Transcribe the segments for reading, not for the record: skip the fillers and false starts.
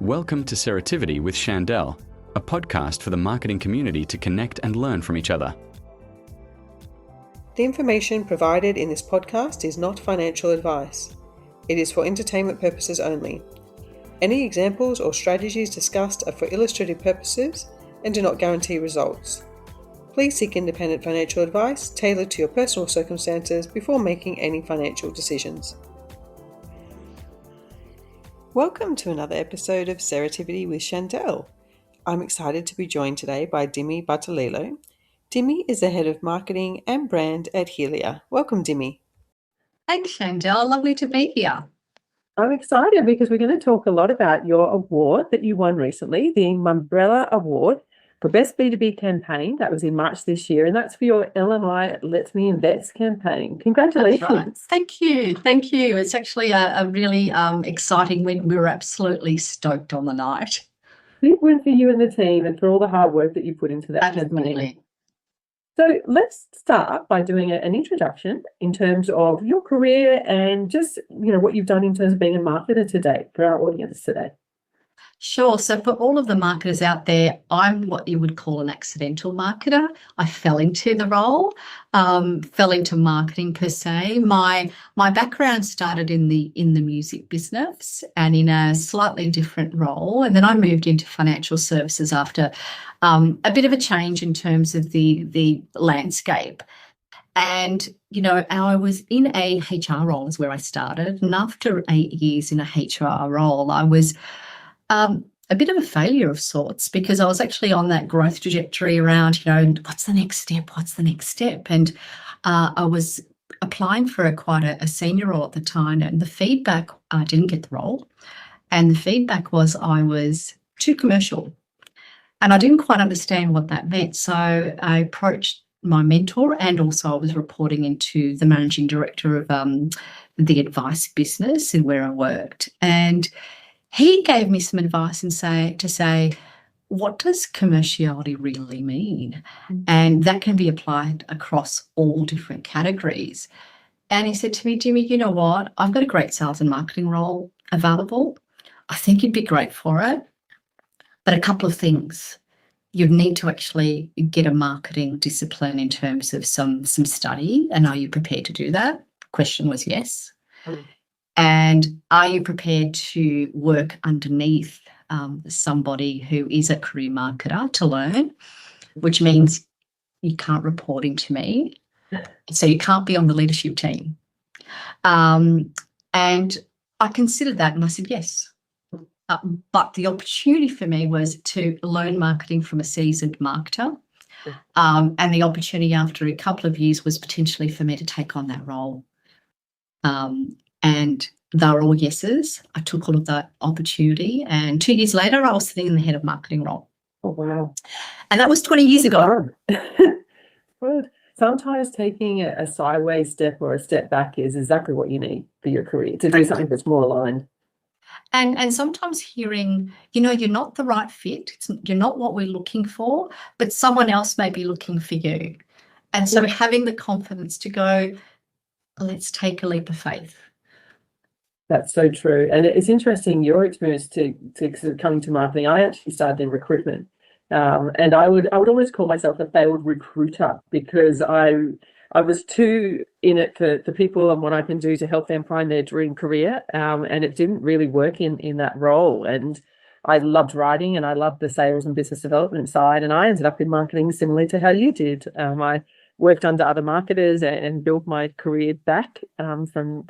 Welcome to Ceretivity with Shandel, a podcast for the marketing community to connect and learn from each other. The information provided in this podcast is not financial advice. It is for entertainment purposes only. Any examples or strategies discussed are for illustrative purposes and do not guarantee results. Please seek independent financial advice tailored to your personal circumstances before making any financial decisions. Welcome to another episode of Ceretivity with Shandel. I'm excited to be joined today by Dimi Bartolillo. Dimi is the head of marketing and brand at Helia. Welcome, Dimi. Thanks, Shandel. Lovely to be here. I'm excited because we're going to talk a lot about your award that you won recently, the Mumbrella Award for Best B2B Campaign. That was in March this year, and that's for your LMI Let Me Invest campaign. Congratulations. Right. Thank you. Thank you. It's actually a really exciting win. We were absolutely stoked on the night. Big win for you and the team and for all the hard work that you put into that Absolutely. campaign. So let's start by doing an introduction in terms of your career and just, what you've done in terms of being a marketer to date for our audience today. Sure. So for all of the marketers out there, I'm what you would call an accidental marketer. I fell into the role, fell into marketing per se. My background started in the music business and in a slightly different role. And then I moved into financial services after a bit of a change in terms of the landscape. And, I was in a HR role is where I started. And after 8 years in a HR role, I was a bit of a failure of sorts because I was actually on that growth trajectory around, what's the next step? What's the next step? And I was applying for quite a senior role at the time, and the feedback, I didn't get the role. And the feedback was I was too commercial. And I didn't quite understand what that meant. So I approached my mentor, and also I was reporting into the managing director of the advice business and where I worked. And he gave me some advice and say, what does commerciality really mean? And that can be applied across all different categories. And he said to me, Dimi, you know what? I've got a great sales and marketing role available. I think you'd be great for it. But a couple of things. You need to actually get a marketing discipline in terms of some study. And are you prepared to do that? The question was yes. And are you prepared to work underneath somebody who is a career marketer to learn, which means you can't report into me. So you can't be on the leadership team. And I considered that and I said, yes. But the opportunity for me was to learn marketing from a seasoned marketer. And the opportunity after a couple of years was potentially for me to take on that role. And they were all yeses. I took all of that opportunity. And 2 years later, I was sitting in the head of marketing role. Oh, wow. And that was 20 years ago. Good. Sometimes taking a sideways step or a step back is exactly what you need for your career, to do something that's more aligned. And sometimes hearing, you're not the right fit. You're not what we're looking for, but someone else may be looking for you. And so having the confidence to go, let's take a leap of faith. That's so true. And it's interesting, your experience to coming to marketing. I actually started in recruitment. And I would almost call myself a failed recruiter because I was too in it for people and what I can do to help them find their dream career. And it didn't really work in that role. And I loved writing and I loved the sales and business development side. And I ended up in marketing similarly to how you did. I worked under other marketers and built my career back from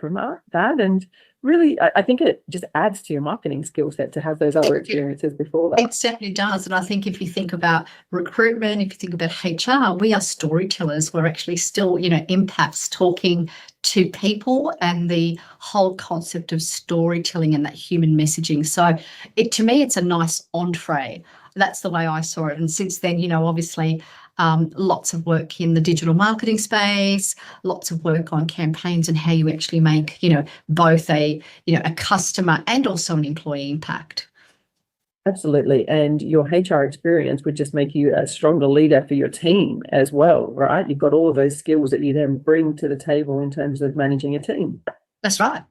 that. And really, I think it just adds to your marketing skill set to have those other experiences before that. It certainly does. And I think if you think about recruitment, if you think about HR, we are storytellers. We're actually still, empaths talking to people and the whole concept of storytelling and that human messaging. So to me, it's a nice entree. That's the way I saw it. And since then, obviously, lots of work in the digital marketing space, lots of work on campaigns and how you actually make, both a customer and also an employee impact. Absolutely. And your HR experience would just make you a stronger leader for your team as well, right? You've got all of those skills that you then bring to the table in terms of managing a team. That's right.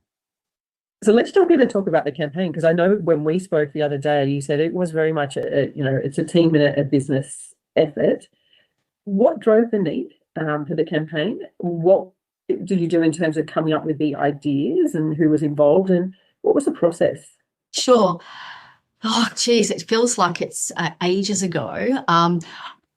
So let's jump in and talk about the campaign, because I know when we spoke the other day, you said it was very much it's a team and a business effort. What drove the need for the campaign? What did you do in terms of coming up with the ideas, and who was involved, and what was the process? Sure. Oh, geez, it feels like it's ages ago.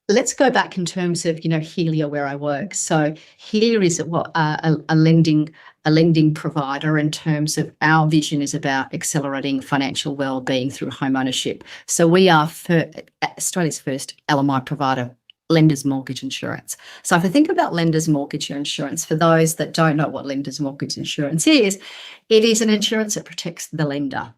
Let's go back in terms of, Helia, where I work. So Helia is a lending provider in terms of our vision is about accelerating financial well-being through home ownership. So we are Australia's first LMI provider, lenders mortgage insurance. So if I think about lenders mortgage insurance, for those that don't know what lenders mortgage insurance is, it is an insurance that protects the lender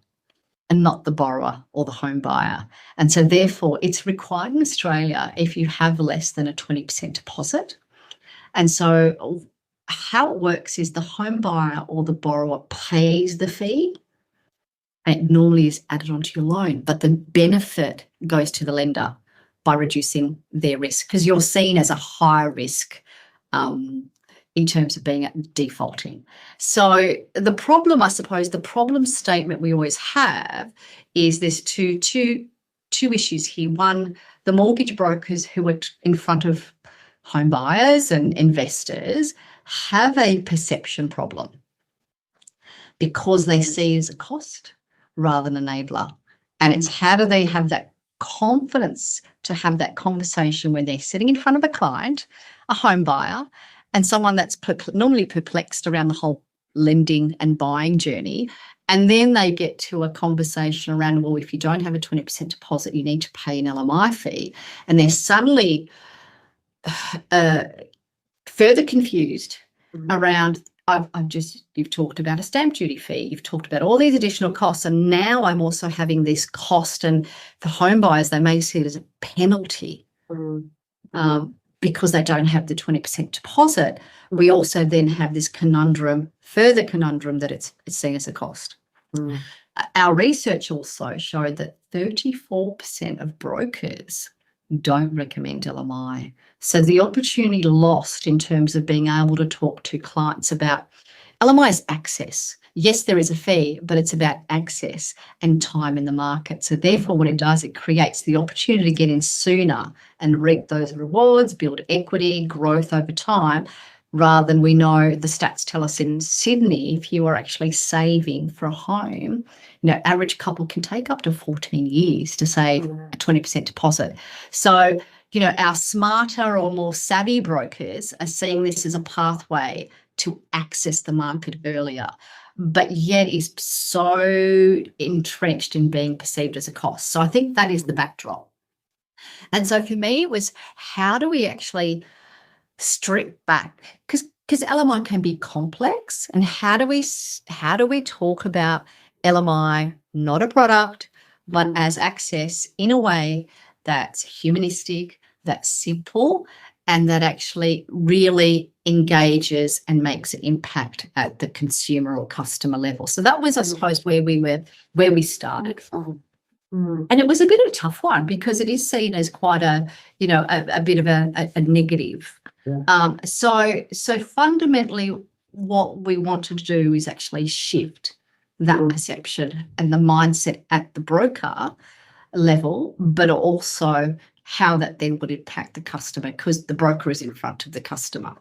and not the borrower or the home buyer. And so therefore it's required in Australia if you have less than a 20% deposit. And so how it works is the home buyer or the borrower pays the fee, and it normally is added onto your loan, but the benefit goes to the lender by reducing their risk, because you're seen as a high risk in terms of being defaulting. So the problem statement we always have is there's two issues here. One, the mortgage brokers who are in front of home buyers and investors have a perception problem because they see it as a cost rather than an enabler. And it's how do they have that confidence to have that conversation when they're sitting in front of a client, a home buyer, and someone that's normally perplexed around the whole lending and buying journey. And then they get to a conversation around, well, if you don't have a 20% deposit, you need to pay an LMI fee. And they're suddenly further confused around, you've talked about a stamp duty fee, you've talked about all these additional costs, and now I'm also having this cost. And for home buyers, they may see it as a penalty. Because they don't have the 20% deposit. We also then have this further conundrum that it's seen as a cost. Our research also showed that 34% of brokers don't recommend LMI. So the opportunity lost in terms of being able to talk to clients about LMI is access. Yes, there is a fee, but it's about access and time in the market. So therefore, what it does, it creates the opportunity to get in sooner and reap those rewards, build equity, growth over time, rather than we know the stats tell us in Sydney, if you are actually saving for a home, average couple can take up to 14 years to save a 20% deposit. So, our smarter or more savvy brokers are seeing this as a pathway to access the market earlier, but yet is so entrenched in being perceived as a cost. So I think that is the backdrop. And so for me, it was how do we actually strip back? Because LMI can be complex, and how do we talk about LMI, not a product, but as access in a way that's humanistic, that's simple, and that actually really engages and makes an impact at the consumer or customer level. So that was, I suppose, where we started from. And it was a bit of a tough one because it is seen as quite a bit of a negative. So fundamentally, what we wanted to do is actually shift that perception and the mindset at the broker level, but also how that then would impact the customer, because the broker is in front of the customer.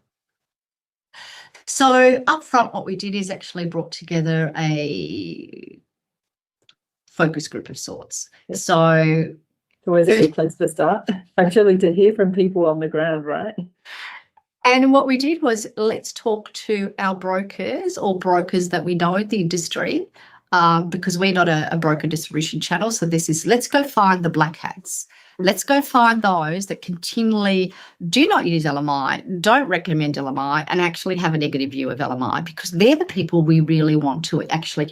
So up front, what we did is actually brought together a focus group of sorts. So always a good place to start, actually, to hear from people on the ground, right? And what we did was, let's talk to our brokers or brokers that we know in the industry, because we're not a broker distribution channel. So this is, let's go find the black hats. Let's go find those that continually do not use LMI, don't recommend LMI, and actually have a negative view of LMI, because they're the people we really want to actually,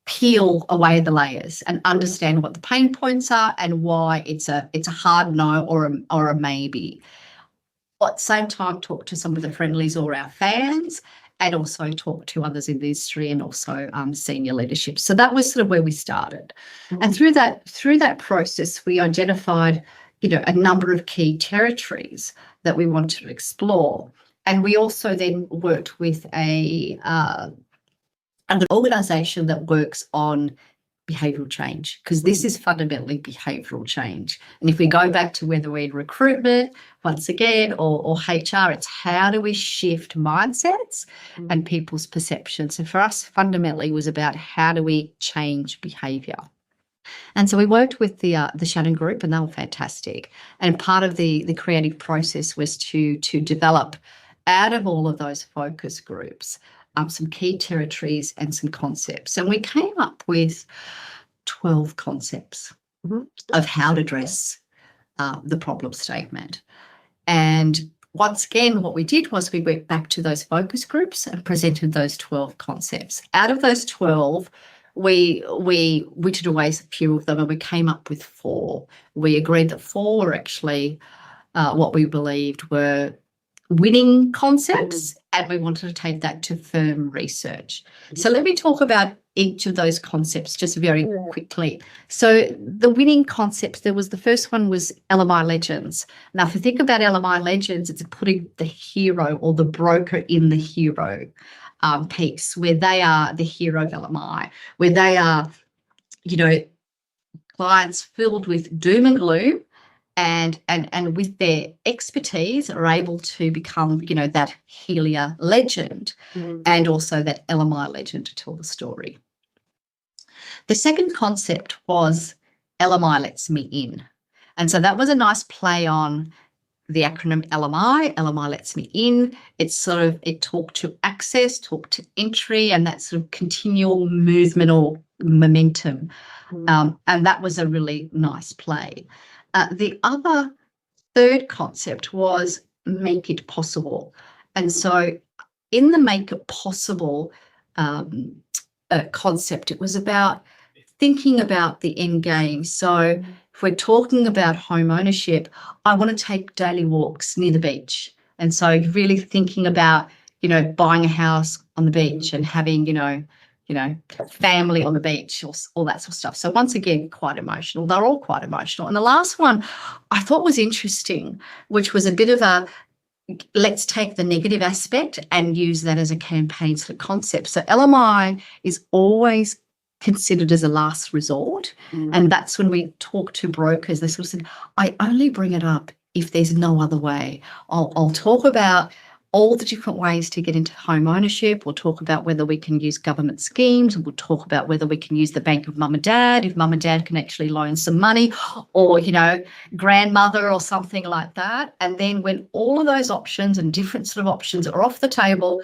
peel away the layers and understand what the pain points are and why it's a hard no or a maybe. But at the same time, talk to some of the friendlies or our fans, and also talk to others in the industry and also senior leadership. So that was sort of where we started. And through that process, we identified, a number of key territories that we wanted to explore. And we also then worked with a and an organisation that works on behavioural change, because this is fundamentally behavioural change. And if we go back to whether we're in recruitment, once again, or HR, it's how do we shift mindsets and people's perceptions. So for us, fundamentally, it was about how do we change behaviour. And so we worked with the Shannon group, and they were fantastic. And part of the creative process was to develop, out of all of those focus groups, some key territories and some concepts. And we came up with 12 concepts of how to address the problem statement. And once again, what we did was we went back to those focus groups and presented those 12 concepts. Out of those 12, we whittled away a few of them, and we came up with 4. We agreed that 4 were actually what we believed were winning concepts, and we wanted to take that to firm research. So let me talk about each of those concepts just very quickly. So the winning concepts, the first one was LMI Legends. Now, if you think about LMI Legends, it's putting the hero or the broker in the hero piece, where they are the hero of LMI, where they are, clients filled with doom and gloom, and with their expertise are able to become, that Helia legend and also that LMI legend to tell the story. The second concept was LMI Lets Me In. And so that was a nice play on the acronym LMI. LMI Lets Me In. It talked to access, talked to entry, and that sort of continual movement or momentum. And that was a really nice play. The other third concept was Make It Possible. And so in the Make It Possible concept, it was about thinking about the end game. So if we're talking about home ownership, I want to take daily walks near the beach. And so really thinking about, buying a house on the beach and having, family on the beach, or all that sort of stuff. So once again, quite emotional. They're all quite emotional. And the last one I thought was interesting, which was a bit of a, let's take the negative aspect and use that as a campaign sort of concept. So LMI is always considered as a last resort. And that's when we talk to brokers, they sort of said, I only bring it up if there's no other way. I'll talk about all the different ways to get into home ownership. We'll talk about whether we can use government schemes. We'll talk about whether we can use the bank of mum and dad, if mum and dad can actually loan some money, or, grandmother or something like that. And then when all of those options and different sort of options are off the table,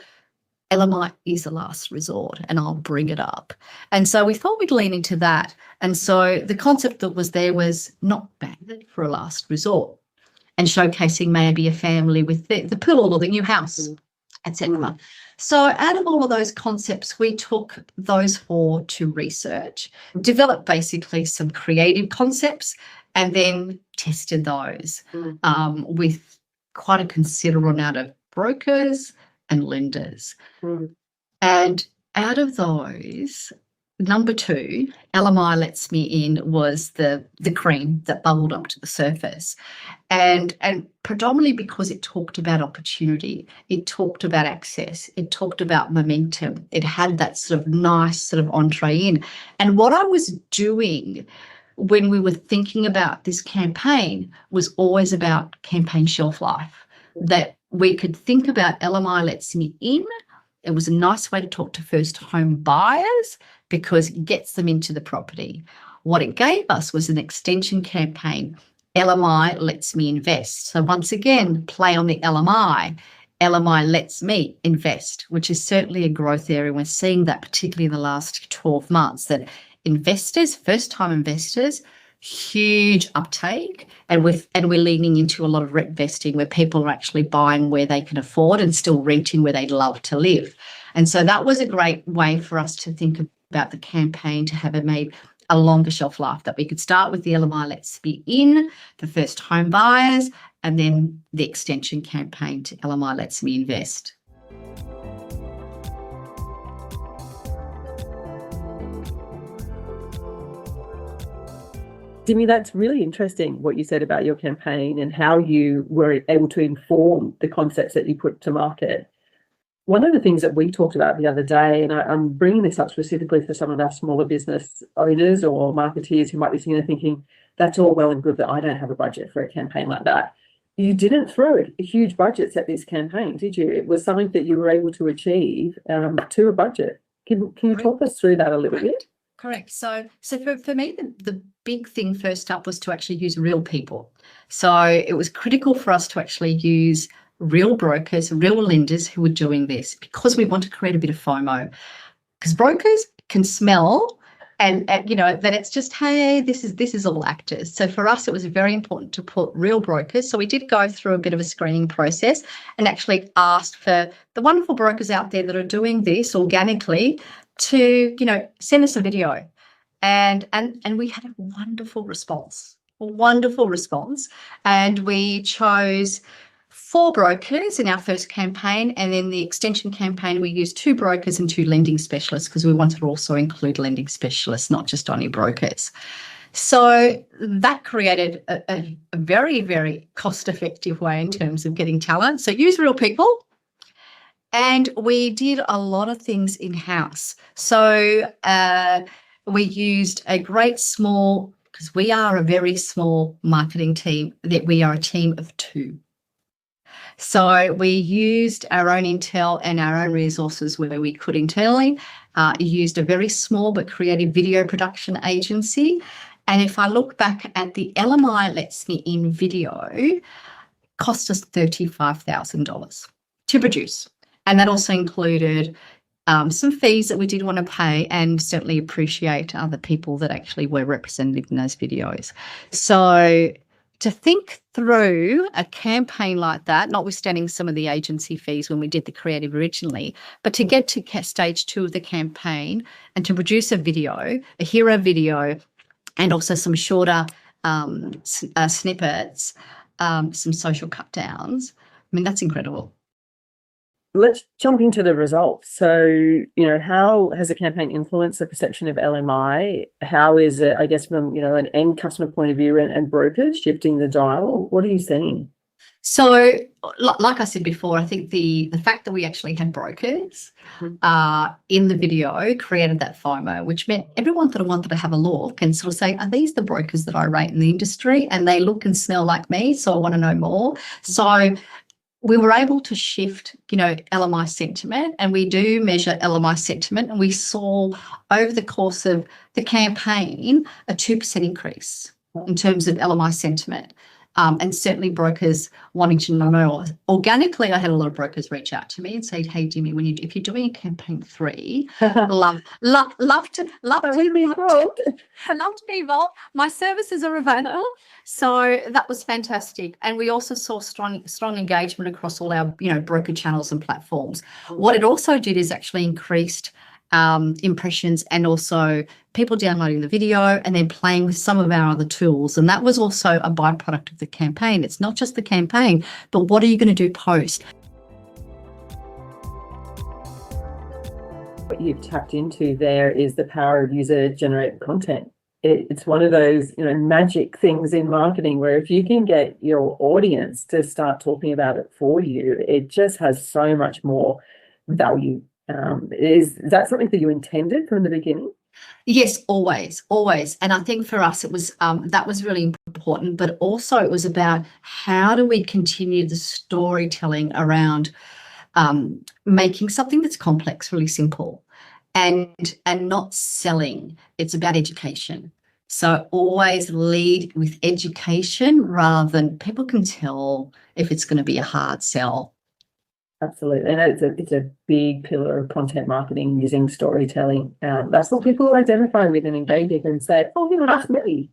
LMI is the last resort, and I'll bring it up. And so we thought we'd lean into that. And so the concept that was there was not bad for a last resort, and showcasing maybe a family with the pool or the new house, etc. So out of all of those concepts, we took those 4 to research, developed basically some creative concepts, and then tested those with quite a considerable amount of brokers and lenders. And out of those, number 2, LMI Lets Me In, was the cream that bubbled up to the surface. And predominantly because it talked about opportunity, it talked about access, it talked about momentum. It had that sort of nice sort of entree in. And what I was doing when we were thinking about this campaign was always about campaign shelf life, that we could think about LMI Lets Me In. It was a nice way to talk to first home buyers because it gets them into the property. What it gave us was an extension campaign, LMI Lets Me Invest. So once again, play on the LMI. LMI Lets Me Invest, which is certainly a growth area. We're seeing that particularly in the last 12 months, that investors, first-time investors, huge uptake, and we're leaning into a lot of reinvesting where people are actually buying where they can afford and still renting where they'd love to live. And so that was a great way for us to think about the campaign, to have it made a longer shelf life, that we could start with the LMI Let's Be In for first home buyers, and then the extension campaign to LMI Let's Me Invest. Dimi, that's really interesting what you said about your campaign and how you were able to inform the concepts that you put to market. One of the things that we talked about the other day, and I'm bringing this up specifically for some of our smaller business owners or marketeers who might be sitting there thinking, that's all well and good, but I don't have a budget for a campaign like that. You didn't throw huge budgets at this campaign, did you? It was something that you were able to achieve to a budget. Can you talk us through that a little bit? Correct. So for me, the big thing first up was to actually use real people. So it was critical for us to actually use real brokers, real lenders who were doing this, because we want to create a bit of FOMO. Because brokers can smell and that it's just, hey, this is all actors. So for us, it was very important to put real brokers. So we did go through a bit of a screening process and actually asked for the wonderful brokers out there that are doing this organically to, send us a video. And we had a wonderful response. And we chose 4 brokers in our first campaign, and in the extension campaign we used 2 brokers and 2 lending specialists, because we wanted to also include lending specialists, not just only brokers. So that created a very, very cost-effective way in terms of getting talent. So use real people. And we did a lot of things in-house. So we used a great small, because we are a very small marketing team, that we are a team of 2. So we used our own intel and our own resources where we could internally, used a very small but creative video production agency. And if I look back at the LMI Let's Me In video, cost us $35,000 to produce. And that also included some fees that we did want to pay, and certainly appreciate other people that actually were represented in those videos. So to think through a campaign like that, notwithstanding some of the agency fees when we did the creative originally, but to get to stage 2 of the campaign and to produce a video, a hero video, and also some shorter snippets, some social cut downs, I mean, that's incredible. Let's jump into the results. So, how has the campaign influenced the perception of LMI? How is it, I guess, from, an end customer point of view and brokers shifting the dial? What are you seeing? So, like I said before, I think the fact that we actually had brokers in the video created that FOMO, which meant everyone that wanted to have a look and sort of say, are these the brokers that I rate in the industry? And they look and smell like me, so I want to know more. So we were able to shift, LMI sentiment, and we do measure LMI sentiment, and we saw over the course of the campaign a 2% increase in terms of LMI sentiment. And certainly brokers wanting to know more. Organically, I had a lot of brokers reach out to me and say, hey, Dimi, if you're doing a campaign 3, love to be involved. My services are available. So that was fantastic. And we also saw strong engagement across all our, broker channels and platforms. What it also did is actually increased impressions, and also people downloading the video and then playing with some of our other tools. And that was also a byproduct of the campaign. It's not just the campaign, but what are you going to do post? What you've tapped into there is the power of user-generated content. It's one of those, magic things in marketing where if you can get your audience to start talking about it for you, it just has so much more value. Is that something that you intended from the beginning? Yes, always. And I think for us, it was that was really important, but also it was about how do we continue the storytelling around making something that's complex really simple, and not selling. It's about education. So always lead with education rather than people can tell if it's going to be a hard sell. Absolutely, and it's a big pillar of content marketing, using storytelling. That's what people identify with and engage with and say, "Oh, that's me.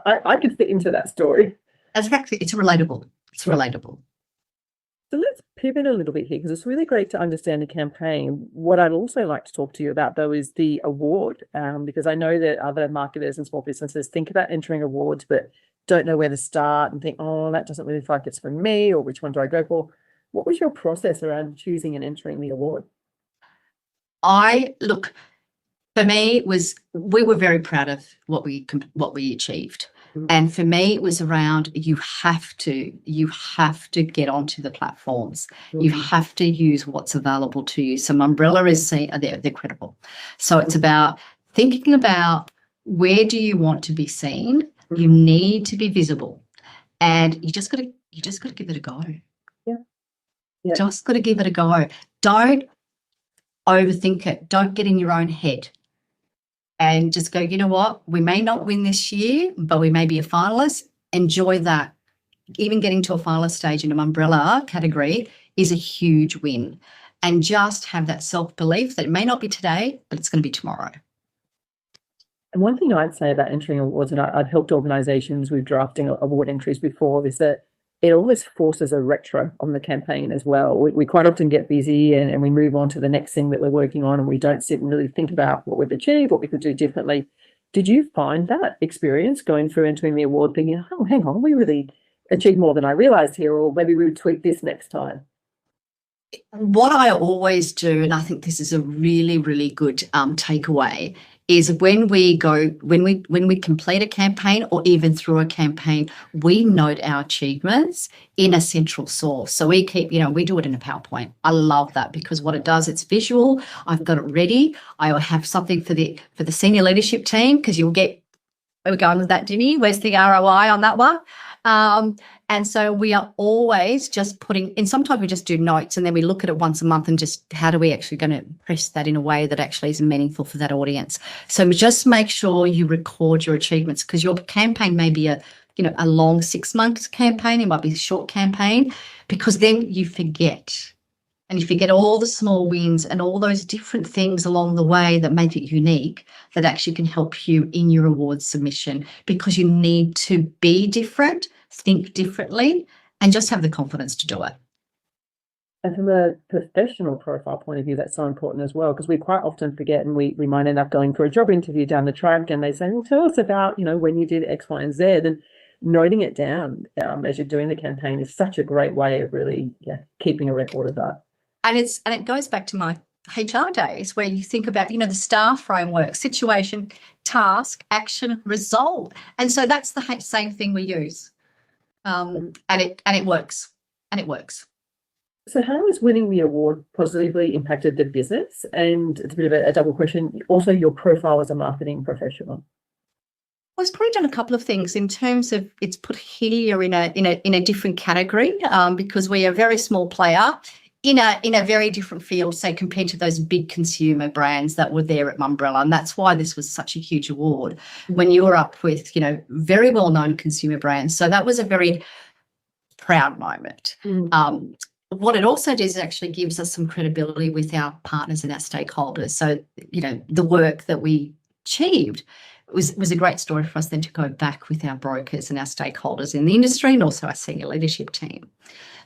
I could fit into that story." Exactly, it's relatable. So let's pivot a little bit here, because it's really great to understand the campaign. What I'd also like to talk to you about, though, is the award, because I know that other marketers and small businesses think about entering awards, but don't know where to start and think, "Oh, that doesn't really feel like it's for me," or "Which one do I go for?" What was your process around choosing and entering the award? For me, we were very proud of what we achieved. And for me, it was around you have to get onto the platforms. You have to use what's available to you. So Mumbrella is they're credible. So it's about thinking about where do you want to be seen? You need to be visible, and you just got to give it a go. Yeah. Just got to give it a go. Don't overthink it. Don't get in your own head. And just go, you know what, we may not win this year, but we may be a finalist. Enjoy that. Even getting to a finalist stage in a Mumbrella category is a huge win. And just have that self-belief that it may not be today, but it's going to be tomorrow. And one thing I'd say about entering awards, and I've helped organisations with drafting award entries before, is that it always forces a retro on the campaign as well. We quite often get busy and we move on to the next thing that we're working on, and we don't sit and really think about what we've achieved, what we could do differently. Did you find that experience going through entering the award thinking, oh, hang on, we really achieved more than I realised here, or maybe we would tweak this next time? What I always do, and I think this is a really, really good takeaway, is when we complete a campaign or even through a campaign, we note our achievements in a central source. So we keep, we do it in a PowerPoint. I love that because what it does, it's visual. I've got it ready. I will have something for the senior leadership team because you'll get, where we're going with that, Dimi? Where's the ROI on that one? And so we are always just putting, and sometimes we just do notes and then we look at it once a month and just how do we actually going to press that in a way that actually is meaningful for that audience. So just make sure you record your achievements because your campaign may be a long 6 months campaign. It might be a short campaign because then you forget. And you forget all the small wins and all those different things along the way that make it unique that actually can help you in your awards submission because you need to be different, think differently, and just have the confidence to do it. And from a professional profile point of view, that's so important as well, because we quite often forget and we might end up going for a job interview down the track and they say, well, tell us about, when you did X, Y, and Z. And noting it down as you're doing the campaign is such a great way of really keeping a record of that. And it goes back to my HR days where you think about, the STAR framework, situation, task, action, result. And so that's the same thing we use. And it works. And it works. So how has winning the award positively impacted the business? And it's a bit of a double question. Also, your profile as a marketing professional. Well, it's probably done a couple of things in terms of it's put Helia in a different category because we are a very small player in a very different field, say, compared to those big consumer brands that were there at Mumbrella. And that's why this was such a huge award when you were up with, very well-known consumer brands. So that was a very proud moment. What it also does is actually gives us some credibility with our partners and our stakeholders. So, the work that we achieved was a great story for us then to go back with our brokers and our stakeholders in the industry and also our senior leadership team.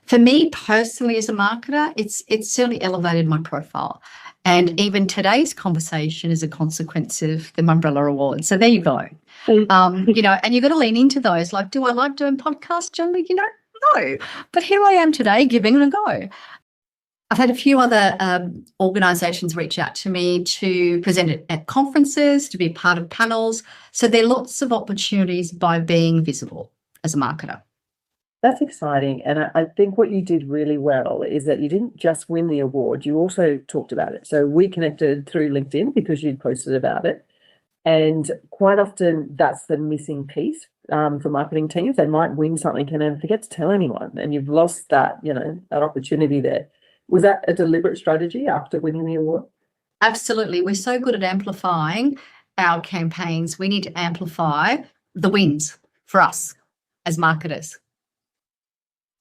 For me personally as a marketer, it's certainly elevated my profile. And even today's conversation is a consequence of the Mumbrella Award. So there you go. And you've got to lean into those. Like, do I like doing podcasts, generally? No. But here I am today giving it a go. I've had a few other organisations reach out to me to present at conferences, to be part of panels. So there are lots of opportunities by being visible as a marketer. That's exciting. And I think what you did really well is that you didn't just win the award, you also talked about it. So we connected through LinkedIn because you'd posted about it. And quite often that's the missing piece for marketing teams. They might win something and then forget to tell anyone. And you've lost that, that opportunity there. Was that a deliberate strategy after winning the award? Absolutely. We're so good at amplifying our campaigns. We need to amplify the wins for us as marketers.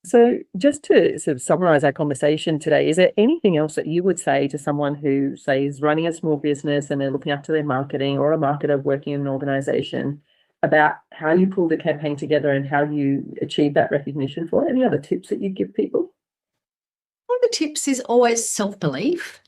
So just to sort of summarize our conversation today, is there anything else that you would say to someone who, say, is running a small business and they're looking after their marketing, or a marketer working in an organization, about how you pull the campaign together and how you achieve that recognition for it? Any other tips that you give people? One of the tips is always self-belief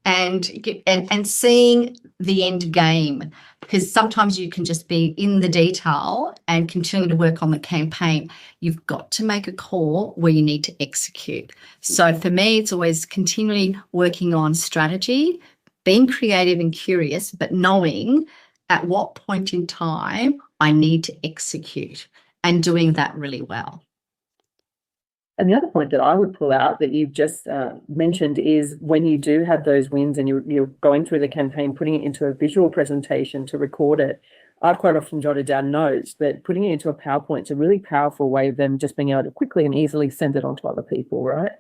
and seeing the end game, because sometimes you can just be in the detail and continue to work on the campaign. You've got to make a call where you need to execute. So for me, it's always continually working on strategy, being creative and curious, but knowing at what point in time I need to execute, and doing that really well. And the other point that I would pull out that you've just mentioned is when you do have those wins and you're going through the campaign, putting it into a visual presentation to record it. I've quite often jotted down notes, but putting it into a PowerPoint is a really powerful way of them just being able to quickly and easily send it on to other people, right?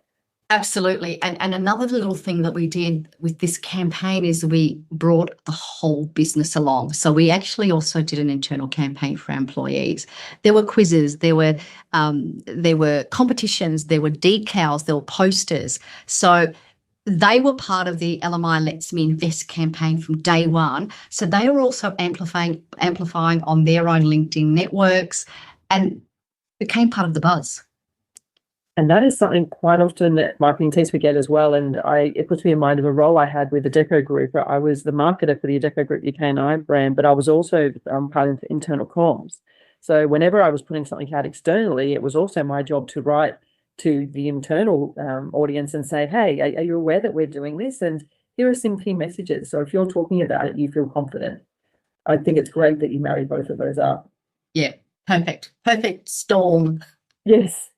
Absolutely. And another little thing that we did with this campaign is we brought the whole business along. So we actually also did an internal campaign for our employees. There were quizzes, there were competitions, there were decals, there were posters. So they were part of the LMI Lets Me Invest campaign from day one. So they were also amplifying on their own LinkedIn networks and became part of the buzz. And that is something quite often that marketing teams forget as well. And it puts me in mind of a role I had with the Deco Group. I was the marketer for the Deco Group UK and I brand, but I was also part of internal comms. So whenever I was putting something out externally, it was also my job to write to the internal audience and say, hey, are you aware that we're doing this? And here are some key messages. So if you're talking about it, you feel confident. I think it's great that you married both of those up. Yeah, perfect storm. Yes.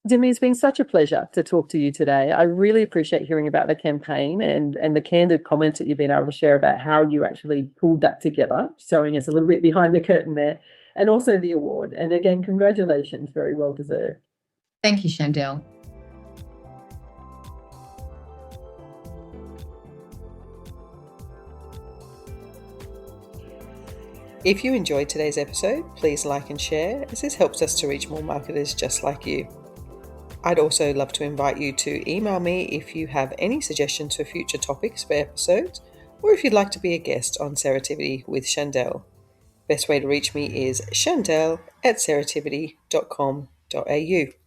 Dimi, it's been such a pleasure to talk to you today. I really appreciate hearing about the campaign and the candid comments that you've been able to share about how you actually pulled that together, showing us a little bit behind the curtain there, and also the award. And again, congratulations, very well deserved. Thank you, Shandel. If you enjoyed today's episode, please like and share, as this helps us to reach more marketers just like you. I'd also love to invite you to email me if you have any suggestions for future topics for episodes, or if you'd like to be a guest on Ceretivity with Shandel. Best way to reach me is shandel@ceretivity.com.au.